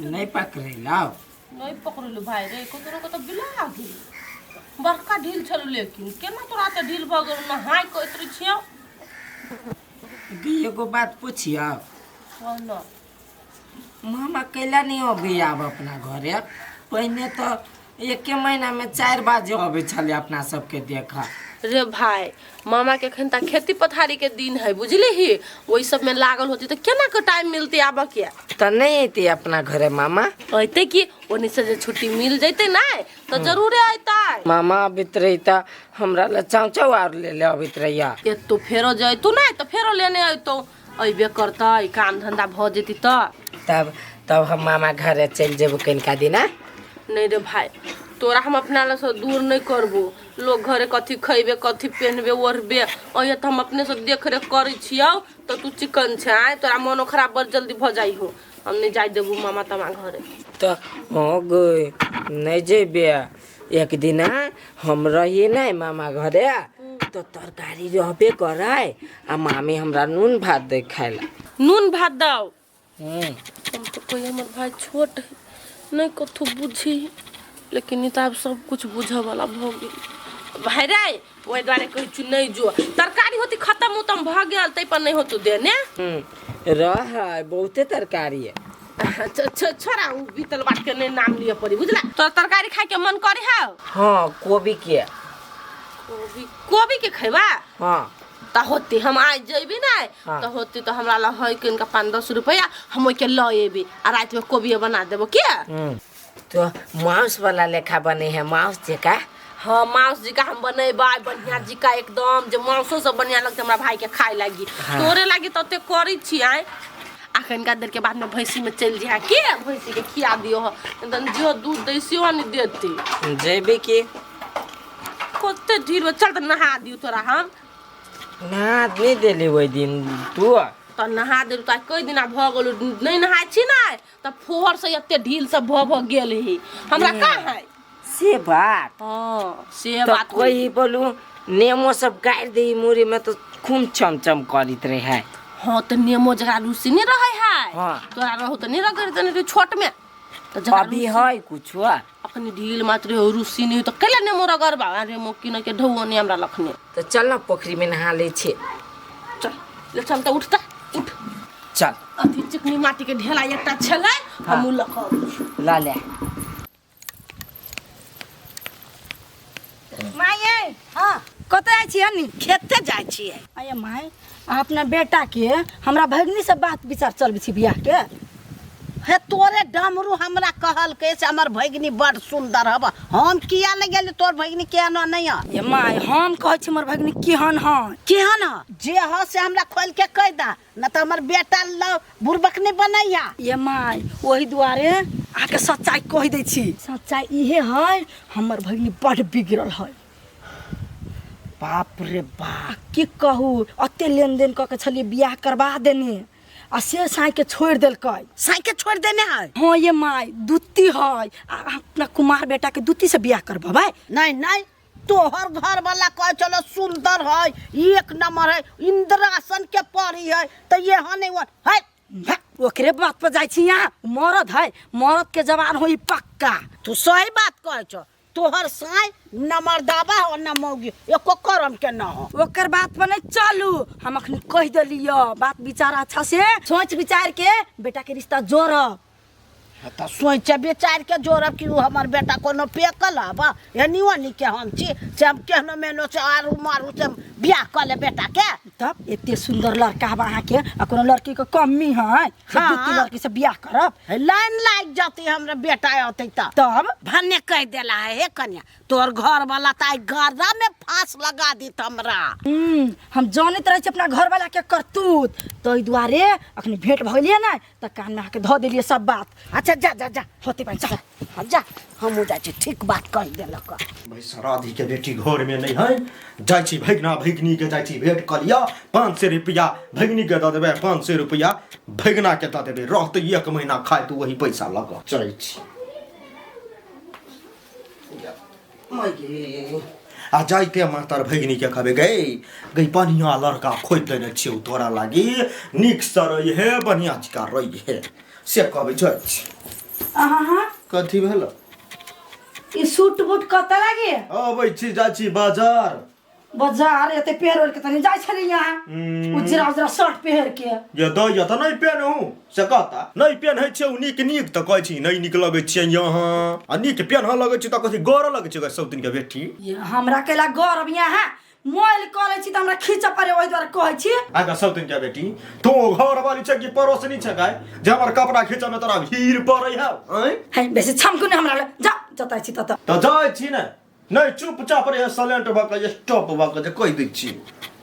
नहीं पकड़ेला नहीं पकड़लू भाई रे को तोरा तो बिला गेल बड़का ढील छल लेकिन केना तोरा त ढील भ गेल नहाय को इतरी छियो एगो बात पूछिया न मामा कैला नहीं अभी आब अपना घरे पहले तो एक महीना में 4 बार अबे छले अपना सबके देखा रे भाई मामा के एखन तक खेती पथारी के दिन है बुझली ही वही सब में लागल होती तो केना के टाइम मिलते आब के तो नहीं अते अपना घरे मामा अते कि ओनी से जे छुट्टी मिल जैते ना तो जरूर आइता मामा अबित रहीता हमरा ला चाव आर ले अबित रहिया ये तो फेरो जैतू ना तो फेरो लेने आइतो अइबे करता काम धंधा भ जेती तो तब हम मामा घरे चल जेबो कनका दिना नहीं रे भाई तोरा हम अपना ला से दूर नहीं करबो लोग घरे कथी खइबे कथी पहनबे ओढ़बे अइया तो हम अपने से देख रेख करै छियौ तो तू चिकन छै तोरा मनो खराब बड़ जल्दी भ जाई हो हम नहीं जाय देबो मामा तमा घरे तो हो गई नहीं जेबे एक दिन हम रहिए नहीं मामा घरे तो तरकारी रहबे कराय आ मामी हमरा नून भात दे खाइला नून भात दाओ हम तो कोई हमर भाई छोट है नहीं कथू बुझी लेकिन इताब सब कुछ बुझे वाला भ गेल भाई रे ओइ द्वारे कहै छु नहीं जो तरकारी होती खत्म उतम भ गेल तै पर नहीं होतु देने रह बहुते तरकारी है छोरा उ बीतल बात के नहीं नाम लिए पड़ी बुझला तो तरकारी खाए के मन करे है हां कोबी के खैबा हां त होती हम आ जेबी ना हाँ। तो होती तो हमरा ला है कि इनका 5-10 रुपया हम ओइ के ल एबी आ रात में कोबी बना देबो के तो मांस वाला लेखा बने है मांस जेका हाँ मांस जी का हम बनेबा बढ़िया जी का एकदम जो मांसो सब बढ़िया लगते हमरा भाई के खाए लागी हाँ। तोरे लागी तते करै छी आय अखन का देर के बाद में भैंसी में चल जा के भैंसी के खिया दियो एकदम जो दूध दैसियो नहीं देती जेबे की कते ढीर चल त नहा दियो तोरा हम ना नहीं देली ओइ दिन तू तो नहा दे तो कई दिन भ गेल नहीं नहाय छी ना त फोहर से एते ढील से भ गेल ही हमरा का है से बात हां से तो बात कोई बोलू नेमो सब गाड़ दे मुरी में तो खून चमचम करित रहे है हां तो नेमो जगह रूसी नहीं रहे है हाँ। तोरा रहू तो नहीं रगड़ तने छोट में तो जगह अभी है कुछ अपनी ढील मात्र हो रूसी नहीं तो कैला नेमो रगड़बा अरे मो किन के ढौओ नहीं हमरा लखने तो चल ना पोखरी में नहा ले छे चल ले चल त उठता उठ चल अथी चिकनी माटी के ढेला एकटा छलै हम लखब ला ले माये हाँ कतऽ जाइ छियै नी खेते जाइ छियै अये माय अपना बेटा के हमरा भगनी से बात विचार चलबे छी बियाह के हे तोरे डमरू हमरा कहल के से हमर भगिनी बड़ सुंदर हब हम किया नहीं गेली तोर भगिनी केहन नहीं है ये माय हम कहै छी हमर भगनी केहन है केहन जे ह से हमरा खोल के कह दा न त हमर बेटा ल बुरबक नहीं बनैया ये माय ओही दुआरे आके सच्चाई कह दै छी सच्चाई इहे है हमर भगनी बड़ बिगड़ल है बाप रे बाप की कहू अते लेन देन क के छलिए बियाह करवा देने आ से साई के छोड़ देलकै साई के छोड़ देने है हाँ ये माय दुत्ती है अपना कुमार बेटा के दुत्ती से बियाह करबा नहीं नहीं तोहर घर वाला कह चलो सुंदर है एक नंबर है इंद्रासन के परी है तो ये ह नहीं है ओकरे बात पर जाइ छी यहाँ मरद है मरद के जवान होई पक्का तू सही बात कह छ तोहर साई नंबर दाबा हो न मौगी एको करम के न हो ओकर बात पर नहीं चलू हम अखनी कह देलियो बात विचार अच्छा से सोच विचार के बेटा के रिश्ता जोड़ब त सोच विचार के जोड़ब कि हमर बेटा कोनो पेकल हबा एनी ओनी के हम छी से हम केहनो मेनो से आरू मारू से बियाह कर ले बेटा के तब एते सुंदर लड़का बा अहाँ के आ कोनो लड़की के कमी है से हाँ। दूसरी लड़की से बियाह करब लाइन लाग जाती हमरा बेटा आते तब भन्ने कह देला है हे कन्या तोर घर वाला ताई गर्दा में फांस लगा दी हमरा हम जानत रहे छी अपना घर वाला के करतूत तो ई दुआरे अखनी भेंट भइलिए ना त कान में आके ध देलिए सब बात अच्छा जा जा जा होते पाइन चल हम जा हम हो जाए ठीक बात कह देलक भाई सराधी के बेटी घर में नहीं है जाइ छी भगना भगनी के जाइ छी भेंट कर लिया 500 रुपया भगनी के दे देबे 500 रुपया भगना के दे देबे रहते 1 महीना खाए तो वही पैसा लगा चल छी आ जाइते मातर भगनी के कहबे गई बढ़िया लड़का खोज देने छियौ तोरा लागी निक से रही है बढ़िया चिका रही है से कहबे जाइ छी हाँ कथी भेल ई सूट बूट कत लागे अबै छी जाइ छी बाजार बाजार एते पेड़ ओढ़ के तनी जाय छली यहाँ उजरा उजरा शर्ट पहिर के ये दैया त नहीं पेनहु से कहता नहीं पेनहै छै नीक नीक त कहै छी नहीं नीक लगै छै यहाँ आ नीक पेनह लगै छै त कथी गर लगै छै सब दिन के बेटी ये हमरा केला गौरव यहाँ मोबाइल कॉले छी त हमरा खींच पड़े ओइ द्वारा कहै छी आगा सब दिन के बेटी तो घर वाली छै कि पड़ोसनी छै गाय जे हमर कपड़ा खींच में तोरा भीड़ पड़ै है है बेसी छमकु ने हमरा जा जतै छी तत त जाइ छी ने नहीं चुपचाप रहे साइलेंट भक स्टॉप भक जे कहि दै छी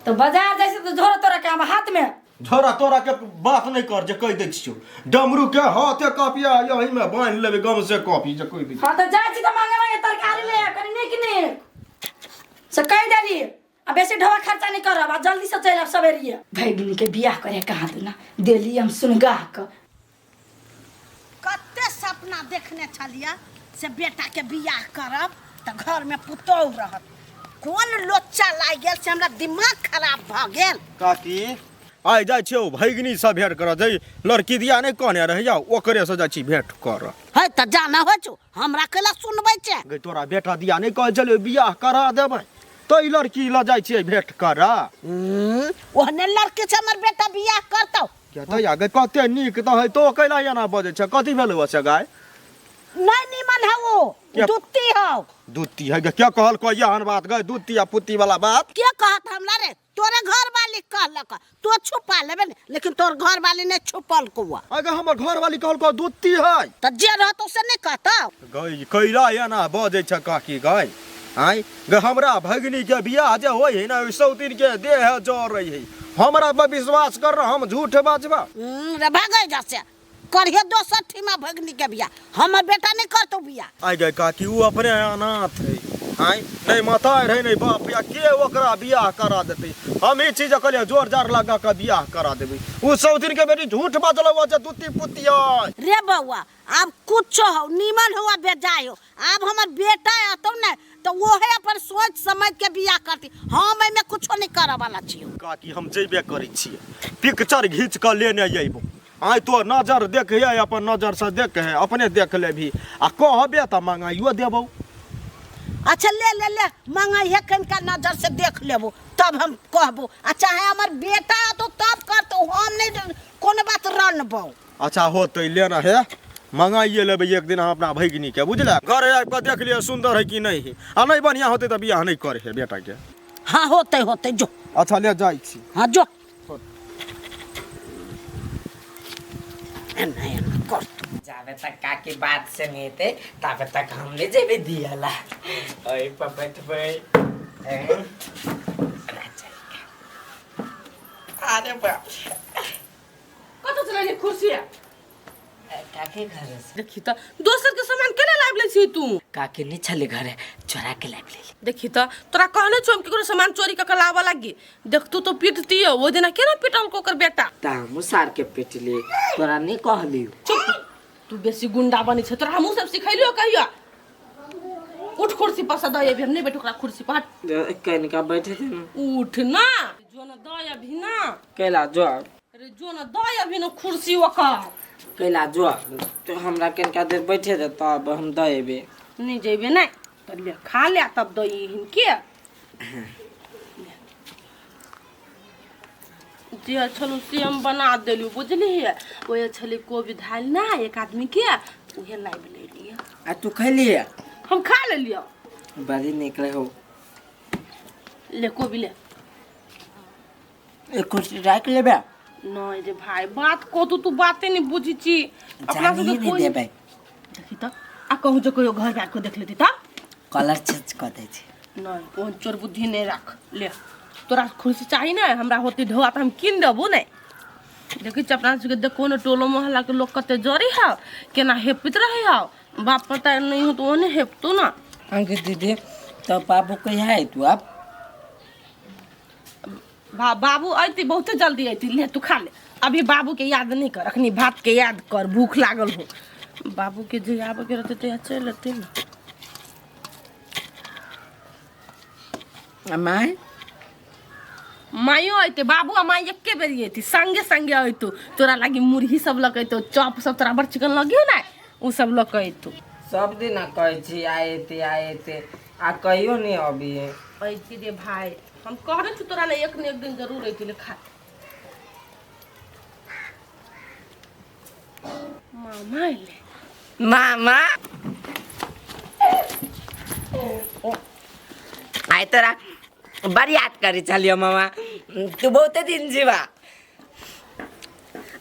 तो बाजार जैसे तो झोरा तोरा के हम हाथ में झोरा तोरा के बात नहीं कर जे कहि दै छियो डमरू के हाथे कापिया यही में बांध लेबे गम से कॉपी जे कहि दै छी हां तो जाय छी त मांगे मांगे तरकारी ले कनी नीक नीक से कह देली अब बेसी ढवा खर्चा नहीं करब आ जल्दी से चल अब सवेरिए भैगिनी के बियाह करे कहा तू ना देली हम सुनगा क कते सपना देखने छलिया से बेटा के बियाह करब त घर में पुतौह रहत कोन लोच्चा लाग गेल से हमरा दिमाग खराब भ गेल काकी आइ जाइ छियो भैगनी से भेंट कर जई लड़की दिया नहीं कहने रह जाओ ओकरे से जाइ छी भेंट कर है त जाना हो छु हमरा केला सुनबै छै गई तोरा बेटा दिया नहीं कह चले बियाह करा देबै तो ई लड़की ल जाइ छी भेंट कर ओहने लड़की से हमर बेटा बियाह करतौ क्या तो आगे कते नीक त है तो कैला एना बजे छ कथी भेलौ से गाय नहीं निमन है वो दुत्ती हो दूती है क्या कहल कोई हन बात गए दूती या पुती वाला बात क्या कहत हमरा रे तोरे घर वाली कहलक तो छुपा लेबे लेकिन तोर घर वाली ने छुपल कुआ अगर हमर घर वाली कहल को दूती है त जे रहत से नहीं कहता गई कैला एना बजे छ काकी गई आई ग हमरा भगनी के बियाह जे होय है ना सौ दिन के देह जोर रही है हमरा पर विश्वास कर हम झूठ बाजबा रे भागै जसे करहे दोसर ठीमा भगनी के बियाह हमर बेटा नहीं करतो बियाह आई गए काकी ऊ अपने अनाथ है आई नहीं माता रहे नहीं बाप या के ओकरा बियाह करा देते हम ई चीज कहलिए जोर जार लगा के बियाह करा देबे ऊ सौ दिन के बेटी झूठ बाजल हो जे दूती पुतिया रे बउआ अब कुछ हो नीमन हुआ बेजाय हो अब हमर बेटा आतो न तो वो है अपन सोच समझ के बियाह करती हम एमे कुछो नहीं करे वाला छियो काकी हम जेबे करै छिए पिक्चर घींच के लेने आइबो आई तो नजर देख है अपन नजर से देख है अपने देख ले भी आ कहबे त मंगाइयो देबो अच्छा ले ले ले मंगाई है कनका नजर से देख लेबो तब हम कहबो अच्छा है हमर बेटा तो तब करतो हम नहीं कोनो बात रनबो अच्छा होतै लेना है मंगाइए लेबै एक दिन हम अपना भैगनी के बुझला घर आबि के देख लिए सुंदर है कि नहीं है आ नहीं बढ़िया होते त बियाह नहीं करे है बेटा के हाँ होते होते जो अच्छा ले जाइ छी हाँ जो नहीं कर जाबे तक काकी बात से नहीं थे तबे तक हमने जेबे दियाला ओए पपट भाई अरे बाप कत चले कुर्सी काके घर से देखी त दोसर के सामान केना लाइब ले छी तू काके नहीं छले घरे चोरा के लाइब ले देखी त तोरा कहने छो हम केकरो सामान चोरी क के लावा लागी देख तू तो पीटती हो वो दिन केना पिटल को कर बेटा तामु सार के पेटले तोरा नहीं कहली चुप तू बेसी गुंडा बनी छ तोरा हमहु सब सिखैलियो कहिया उठ कुर्सी पर से दय हम नहीं बैठ ओकरा कुर्सी पर कहीं का बैठे थे उठ ना जो न दय भी ना कैला जो अरे जो न दय भी ना कुर्सी ओकर कैला जो तो हमरा कनका देर बैठे दे तब हम देबे नहीं जेबे नहीं तो ले खा ले तब दई हिनके जे छलु सेम बना देलु बुझली है ओए छली कोबी धाल ना एक आदमी के उहे लाइब ले लिया आ तू खैली हम खा ले लियो बड़ी निकले हो ले कोबी ले एक कुर्सी राख लेबे नहीं रे भाई बात को तू बातें नहीं बुझी छी अपना से नहीं कोई देबे देखी त आ कहूं जो कोई घर जाके देख लेती त कलर चेंज कर दे छी नहीं कोन चोर बुद्धि नहीं रख ले तोरा खुशी चाहिए ना हमरा होती ढोआ त हम किन देबो नहीं देखी छ अपना से देख कोन टोलो मोहल्ला के लोग कते जरी है केना हेपित रहे है बाप पता नहीं हो तो ओने हेपतो ना अंकित दीदी तो बाबू कहीं है तू अब बाबू आती बहुत जल्दी आती ले तू खा ले अभी बाबू के याद नहीं कर अखनी भात के याद कर भूख लागल हो बाबू के जे आबे के रहते तो चल लेते ना माय मायो आते बाबू आ माई एके बेरी आती संगे संगे आतो तोरा लागी मुरही सब लगैतो चॉप सब तोरा बड़ चिकन लगियो ना उ सब लोग तू सब दिन कहै छी आए थे आ कहियो नहीं अभी है। ऐसी रे भाई हम कह रहे तोरा ले एक न एक दिन जरूर ऐसी ले खा मामा ले मामा आए तोरा बड़ी याद करी चलियो मामा तू बहुते दिन जीवा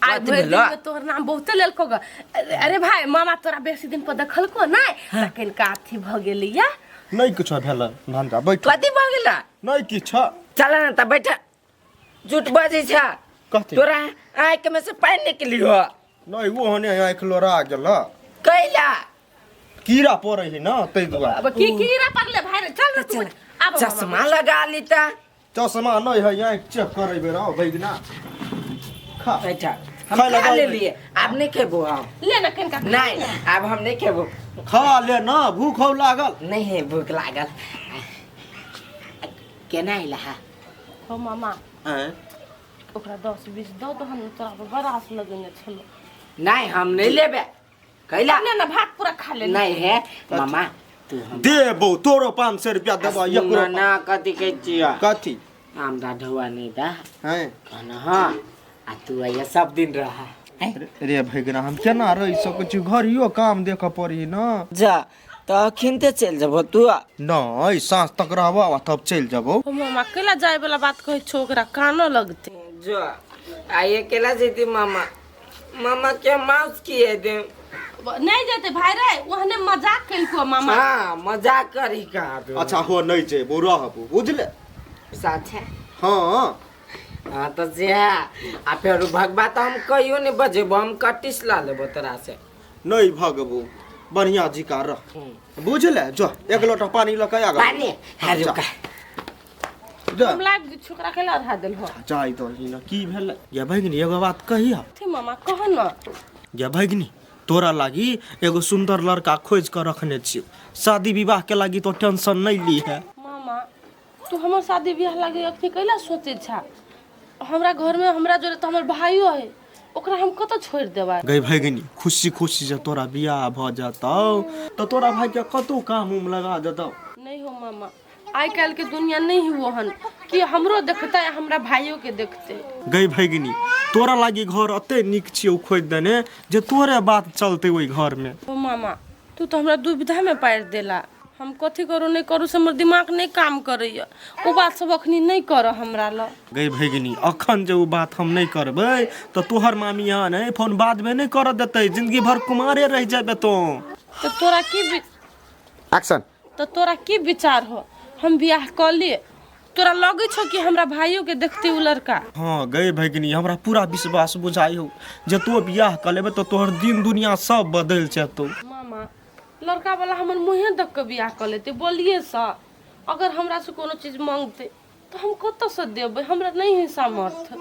आज कथी भर दिन भेलो? में तोहर नाम बहुते लेलको ग अरे भाई मामा तोरा बेसी दिन पर देखलको नहीं लेकिन काथी भ गेलिया नहीं कुछ भेल भांजा बैठ कथी भ गेला नहीं किछ चल ना त बैठ झूठ बजै छ कथी तोरा आँख में से पानी निकली हो नहीं वो होने आँख लोरा गेल कैला कीड़ा पड़े है ना तै दुआरे अब की कीड़ा पड़ले भाई रे चल तू अब चश्मा लगा ली त चश्मा नहीं है आँख चेक करेबे रहो भैगना खा बैठा हम खाए ला खा ले दो। लिए अब नहीं खेबो हम ले ना कनका नहीं अब हम नहीं खेबो खा ले ना भूख हो लागल नहीं है भूख लागल केना आइला है हो मामा हैं ओकरा 10-20 दो तो हम तोरा पर बड़ा आस लगने छलो नहीं हम नहीं लेबे कैला ले ना भात पूरा खा ले नहीं है मामा तू हम देबो तोरो 500 रुपया देबो एक सुन ना कथी कहै छियै कथी हमरा ढौआ नहीं दा हैं कहना हाँ आ तू आइया सब दिन रहा रे भैगना हम केना रही सकै छी घरियो काम देख पड़ी ना जा तो अखिनते चल जबो तू नहीं सांस तक रहबो तब चल जबो हो मामा केला जाए वाला बात कहै छो ओकरा कानो लगते जो आइए केला जेती मामा मामा के माउस किए दे नहीं जाते भाई रे ओहने मजाक कइलको मामा हाँ मजाक करी का अच्छा हो नहीं जेबो रहबो बुझले साथ है हाँ हाँ तो जे आ फिर भगवा तो हम कहियो नहीं बजेबो हम कटिस ला लेबो तोरा से नहीं भगबो बढ़िया जी का रह बुझले जो एक लोटा पानी लके आ पानी है रुका जा हम लाइव दी छोकरा केला आधा देल हो जाई तो ही ना की भेल या भगनी एगो बात कहिया थी मामा कह ना या भगनी तोरा लागी एगो सुंदर लड़का खोज कर रखने छी शादी विवाह के लागी तो टेंशन नहीं ली है मामा तू हमर शादी ब्याह लागे अखनी कैला सोचे छा हमरा घर में हमरा जोरे तो हमर भाइयो है ओकरा हम कत छोड़ देबा गई भगनी खुशी खुशी से तोरा बियाह भ जातौ तो तोरा भाई के कतो काम उम लगा देतौ नहीं हो मामा आई काल के दुनिया नहीं हुआ हन कि हमरो देखता है हमरा भाइयों के देखते गई भगनी तोरा लागी घर अते निक छियौ खोज देने जे तोरे बात चलते ओई घर में ओ मामा तू तो हमरा दुविधा में पार देला हम कथी करू नहीं करू से हमर दिमाग नहीं काम करैया ओ बात सब अखनी नहीं कर हमरा ल गई भगनी अखन जे उ बात हम नहीं करबै तो तोहर मामी यहाँ नहीं फोन बाद में नहीं कर देते जिंदगी भर कुमारे रह जाबे तो तोरा की एक्शन तो तोरा की विचार हो हम बियाह कर लिए तोरा लगे छो कि हमरा भाइयों के देखते उ लड़का हाँ गई भगनी हमरा पूरा विश्वास बुझाई हो जे तू बियाह कर लेबे तो तोहर दिन दुनिया सब बदल जेतौ मामा लड़का वाला हमर मुँहे देख के बियाह कर लेते बोलिए सा अगर हमरा से कोनो चीज मांगते तो हम कत से देबै हमरा नहीं है सामर्थ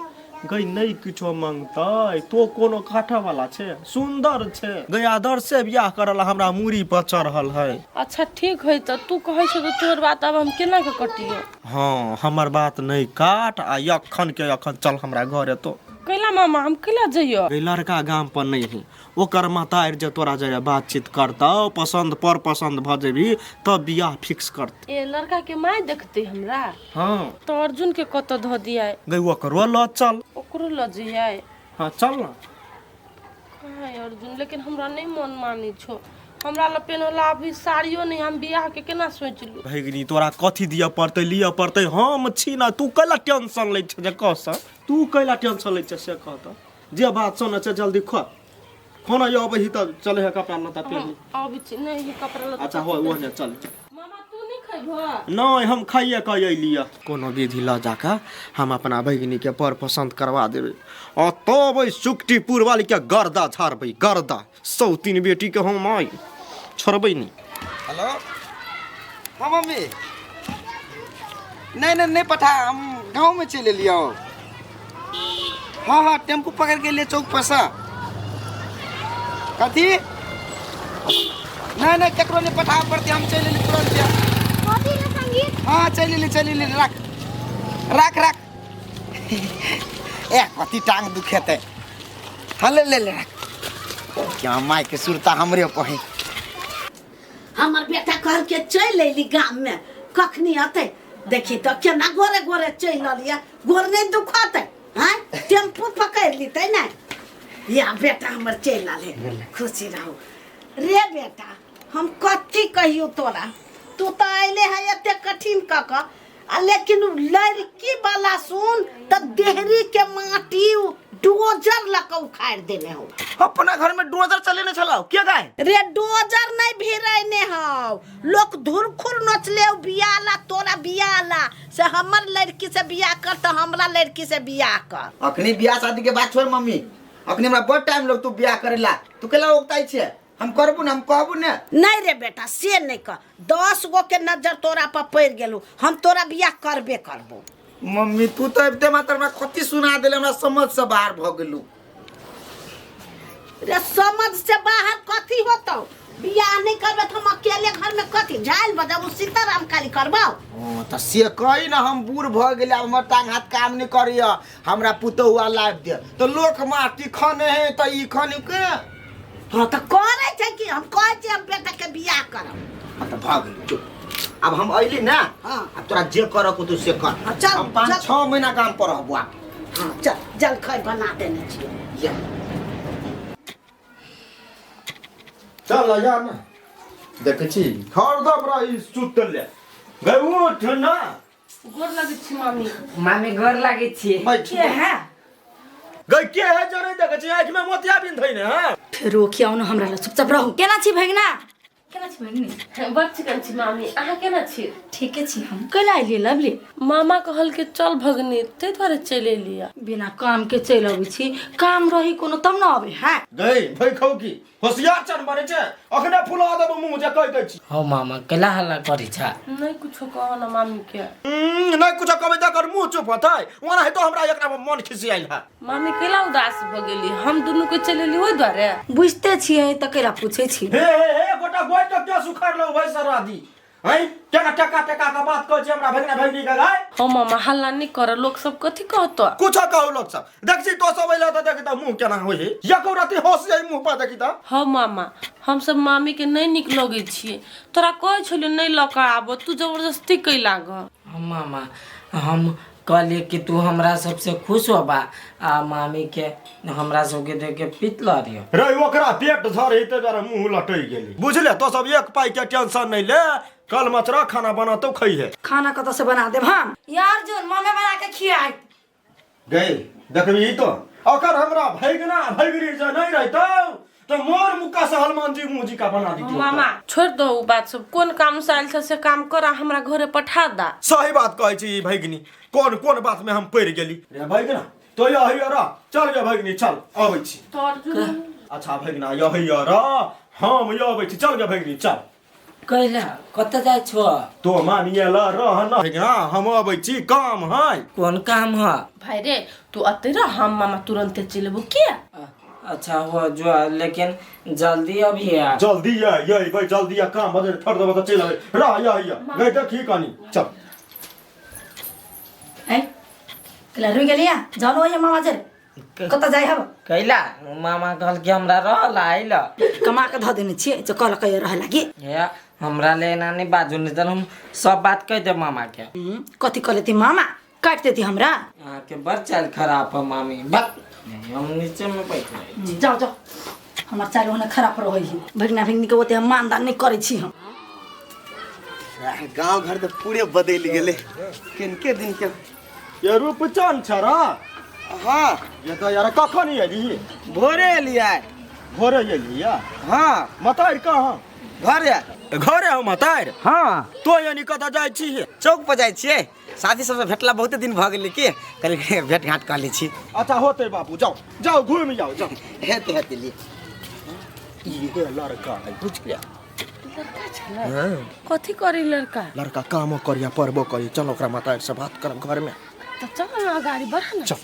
गई नहीं किछो मांगतै तो कोनो काठा वाला छे सुंदर छे गई आदर से बियाह करला हमरा मूरी पर चढ़ल है अच्छा ठीक है तो तू कहे छो तो तोर बात अब हम केना के कटियो हाँ हमर बात नहीं काट आ अखन के अखन चल हमरा घर तो कैला मामा हम कैला जइयो गई लड़का गाम पर नहीं है ओकर मातार जे तोरा जरे बातचीत करतौ पसंद पर पसंद भ जेबी तब बियाह फिक्स करत ए लड़का के माय देखते हमरा हाँ तो अर्जुन के कत ध दिया गई ओकरो ल चल ओकरो ल जइया हाँ चल ना कहाँ है अर्जुन लेकिन हमरा नहीं मन मानी छो हमरा ल पेनला अभी साड़ियो नहीं हम बियाह के केना सोचलू भगनी तोरा कथी दिया पड़ते लिया पड़ते हम छी ना तू कैला टेंशन ले छ जे कस तू कैला टेंशन ले छ से कह त जे बात सुन छ जल्दी ख खाना यो अबही त चले है कपड़ा लता पहन अभी नहीं है कपड़ा लता अच्छा हो वो ने चल मामा तू नहीं खइबो नहीं हम खाइए कह अलिया कोनो विधि ल जाका हम अपना भगनी के पर पसंद करवा देबे और तब सुक्तिपुर वाली के गर्दा झाड़बै गर्दा सौतीन बेटी के हम आई छोड़बै नहीं हेलो हाँ मम्मी नहीं पठा हम गांव में चले लिया हाँ टेम्पू पकड़ के लिए चौक पर सा कथी नहीं केकरो नहीं पठा पड़ती हम चले ली तुरंत हाँ चले ली रख ए कथी टांग दुखेते हाँ ले रख क्या माय के सुरता हमरे पहे। हमर बेटा कहल के चल अयली गाम में कखनी अते देखी तो केना गोरे गोरे चल लिया गोर नहीं दुखते हैं टेम्पू पकड़ लीते ना या बेटा हमर चल आले खुशी रहो रे बेटा हम कथी कहियो तोरा तू तो आइले है एते कठिन कक लेकिन लड़की वाला सुन तो देहरी के माटी डोजर लका उखाड़ देने हो। अपना घर में डोजर चलेने चलाओ क्या गाय रे डोजर नहीं भिरने हो लोग धुरखुर नचले बियाला तोरा बियाला से हमर लड़की से बियाह कर तो हमरा लड़की से बियाह कर। अखनी बियाह शादी के बात छोड़ मम्मी अखनी हमरा बहुत टाइम लोग तू बियाह करेला तू केला ओकताई छे हम करबू न हम कहबू न नहीं रे बेटा से नहीं कर 10 गो के नजर तोरा पर पड़ गेलू हम तोरा बियाह करबे करबो। मम्मी तू तो एते मात्र हमरा कथि सुना देले हमरा समझ से बाहर भ गेलू। रे समझ से बाहर कथी होतो बियाह नहीं करबे तो हम अकेले घर में कथी झाल बजाबू सीताराम काली करबो। ओ त से कहि न हम बूढ़ भ गेले अब हमर टांग हाथ काम नहीं करिया हमरा पुतौआ लाग दे तो लोक माटी खने है त ई खने के हां त करे छै कि हम कहै छी हम बेटा के बियाह करब त भाग चुप अब हम अइली ना हां अब तोरा जे कर को तू से कर चल हम 5-6 महीना काम पर रहबो हां चल जलखै बना देने छी चल यार ना देखे छी घर द बड़ा ई सुतले गए उठ ना गोर लगे छी मामी। मामी घर लागे छी के है गए के है जरे देखे छी आँख में मोतिया बिन थई ने हां फेरो खियाउ न हमरा ल चुपचाप रहू केना छी भगना केना छी भगनी बड़ चिकन छी मामी अहाँ केना छी। ठीके छी हम कैला आइली लवली मामा कहल के चल भगनी ते द्वारे चले लिया बिना काम के चल अबै छी काम रही कोनो तब न अबै है गए भई खौ की होशियार चन बने छे अखने फुला देबो मुंह जे कह छी हो मामा केला हल्ला करी छा नहीं कुछो कहो ना मामी के नहीं कुछ कबे त कर मुंह चुप होतै ओना है तो हमरा एकरा में मन खिसियाइल है मामी केला उदास भ गेली हम दुनु के चले ली ओइ द्वारे बुझते छियै त केला पूछै छी हे गोटा गोइ तक क्या सुखाड़ लो भाई सरादी हैं केना टका टका का बात कह छी हमरा भगना भगनी का गाय हो मामा हल्ला नहीं कर लोग सब कथी कहतो कुछ कहू लोग सब देख छी तो सब अइला त देख त मुंह केना होई है या को राती होश जाई मुंह पर देखी त हो मामा हम सब मामी के नहीं निक लगे छिए तोरा कहै छलियो नहीं लका आबो तू जबरदस्ती कैला ग। मामा हम कहले कि तू हमरा सबसे खुश होबा आ मामी के हमरा सबके देख के पितल रियो रे ओकरा पेट धर हिते जरा मुंह लटै गेली बुझले तो सब एक पाई के टेंशन नहीं ले कल मचरा खाना बनातो खई है खाना कत से बना देब हम यार जोन मम्मी बना के खियाई गए देखबी तो अगर हमरा भगना भगरी जे नहीं रहतो तो मोर मुक्का से हनुमान जी मुंह जी का बना दी मामा छोड़ दो उ बात सब कोन काम से आइल से काम करा हमरा घरे पठा दा। सही बात कहै छी भगनी कोन कोन बात में हम पड़ गेली रे भगना तो यही रा चल गे भगनी चल आबै छी अच्छा भगना यही रा हम आबै छी चल गे भगनी चल कैला कत जाय छो तो मानिएला रह न भगना हम आबै छी काम है कोन काम ह भाई रे तू अते रह हम मामा तुरंत चलेबो के अच्छा हो जो लेकिन जल्दी अभी आ जल्दी ये भाई जल्दी काम बजे फट दबा चल आवे रह या गई देखी कनी चल है केला रुई गेलिया जानो ये मामा जे कत जाय हब कैला मामा कहल कि हमरा रहल आइल कमा के ध देने छियै जे कहल कय रह लागी या हमरा लेना नहीं बाजू नहीं तो हम सब बात कह दे मामा के कथी कहले ती मामा काट देती हमरा के बड़ चाल खराब है मामी बक हम नीचे में बैठ जाओ जाओ हमार चाल होने खराब रही है भगना भगनी के ओते मानदान नहीं करे छी हम गांव घर तो पूरे बदल गेले किनके दिन के ये रूपचंद छरा हां ये तो यार कखन एली भोरे एलिया भोरे एली या हां मतार कहां घरे हो मतार हां तो यानी कत जाय छी चौक पर जाय छियै साथी सबसे भेटला बहुत दिन भ गेलै की कल भेट घाट कर ली छी। अच्छा होते बाबू जाओ जाओ घूम जाओ जाओ हेते हेते ली ये लड़का है बुझ गया कथी करी लड़का लड़का काम करिया परबो करी चल ओकरा मतार से बात कर घर में तो चल ना गाड़ी बढ़ा ना चल